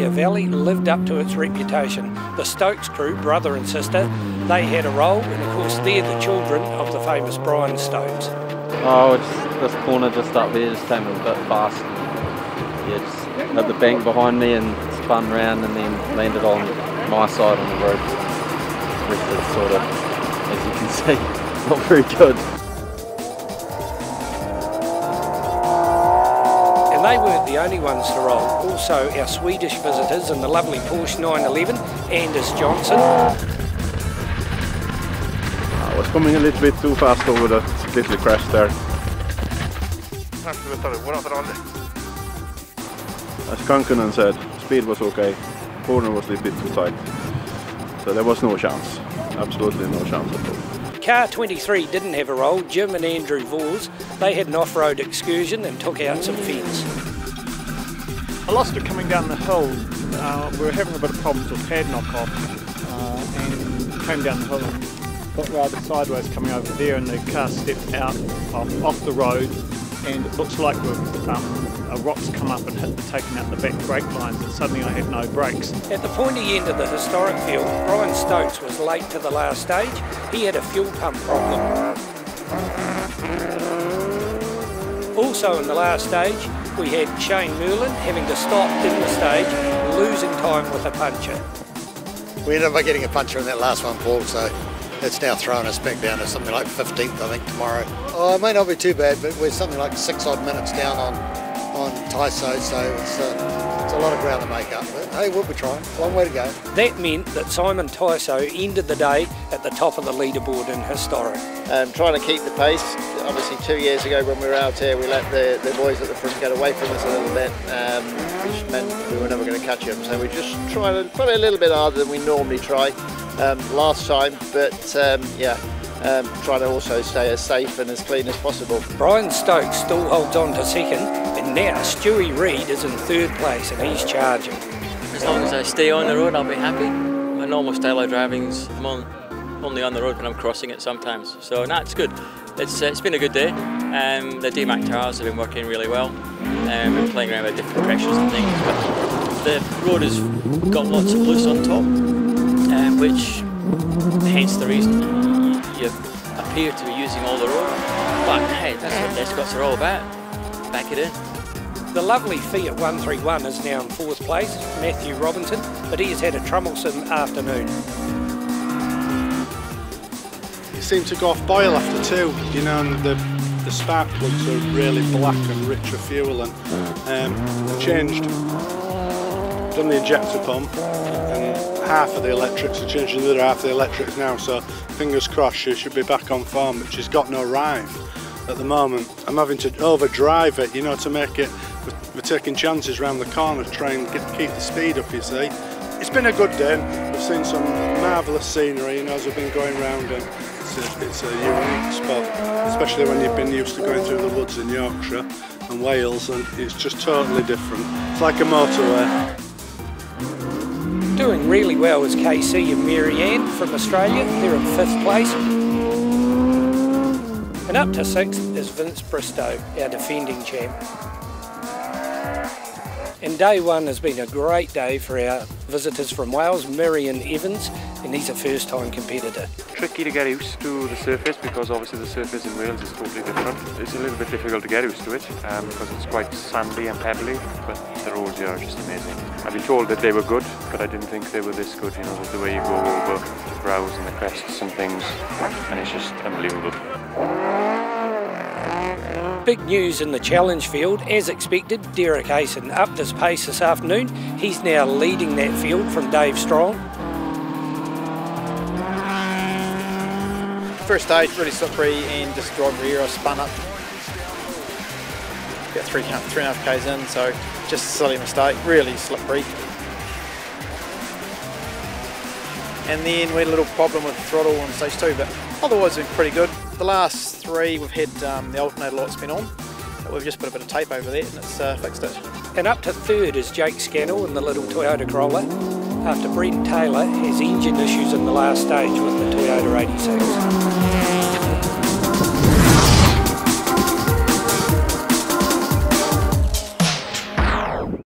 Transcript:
Victoria Valley lived up to its reputation. The Stokes crew, brother and sister, they had a role, and of course they're the children of the famous Brian Stokes. Oh, this corner just up there just came a bit fast. Yeah, just hit the bank behind me and spun round and then landed on my side on the road. The rest is sort of, as you can see, not very good. And they weren't the only ones to roll. Also our Swedish visitors in the lovely Porsche 911, Anders Johnson. I was coming a little bit too fast over that little crash there. As Kankanen said, speed was okay, corner was a little bit too tight. So there was no chance, absolutely no chance at all. Car 23 didn't have a roll. Jim and Andrew Vors, they had an off-road excursion and took out some fence. I lost it coming down the hill. We were having a bit of problems with pad knock-off and came down the hill and got rather sideways coming over there, and the car stepped out off the road, and it looks like a rock's come up and taken out the back brake lines, and suddenly I had no brakes. At the pointy end of the historic field, Brian Stokes was late to the last stage. He had a fuel pump problem. Also in the last stage, we had Shane Merlin having to stop in the stage, losing time with a puncture. We ended up getting a puncture in that last one, Paul, so it's now throwing us back down to something like 15th, I think, tomorrow. Oh, it may not be too bad, but we're something like 6 odd minutes down on Tyso, so it's a lot of ground to make up. But hey, we'll be trying. Long way to go. That meant that Simon Tyso ended the day at the top of the leaderboard in historic. Trying to keep the pace. Obviously 2 years ago when we were out here, we let the boys at the front get away from us a little bit, which meant we were never going to catch them. So we just tried to put it a little bit harder than we normally try last time, but trying to also stay as safe and as clean as possible. Brian Stokes still holds on to second, and now Stewie Reid is in third place and he's charging. As long as I stay on the road, I'll be happy. My normal style of driving's only on the road when I'm crossing it sometimes. So it's good. It's been a good day. The DMAC tires have been working really well. Been playing around with different pressures and things, but the road has got lots of loose on top, which hence the reason you appear to be using all the road. But hey, that's what Escots are all about. Back it in. The lovely Fiat 131 is now in fourth place, Matthew Robinson, but he has had a troublesome afternoon. It seemed to go off boil after 2, you know, and the spark plugs are really black and richer fuel, and changed, done the injector pump, and half of the electrics are changing the other half of the electrics now, so fingers crossed she should be back on form, but she's got no rive at the moment. I'm having to overdrive it, you know, to make it, we're taking chances around the corner to try and keep the speed up, you see. It's been a good day. We've seen some marvellous scenery, you know, as we've been going round, and it's a unique spot, especially when you've been used to going through the woods in Yorkshire and Wales, and it's just totally different. It's like a motorway. Doing really well is KC and Marianne from Australia. They're in 5th place. And up to 6th is Vince Bristow, our defending champ. And day 1 has been a great day for our visitors from Wales, Miriam Evans, and he's a first-time competitor. Tricky to get used to the surface, because obviously the surface in Wales is totally different. It's a little bit difficult to get used to it because it's quite sandy and pebbly, but the roads here are just amazing. I've been told that they were good, but I didn't think they were this good, you know, the way you go over the brows and the crests and things, and it's just unbelievable. Big news in the challenge field, as expected. Derek Asen upped his pace this afternoon. He's now leading that field from Dave Strong. First stage, really slippery, and just driving here, I spun up. About 3.5 k's in, so just a silly mistake, really slippery. And then we had a little problem with the throttle on stage 2, but otherwise it's been pretty good. The last 3 we've had the alternator light's been on, but we've just put a bit of tape over that and it's fixed it. And up to 3rd is Jake Scannell in the little Toyota Corolla, after Brent Taylor has engine issues in the last stage with the Toyota 86.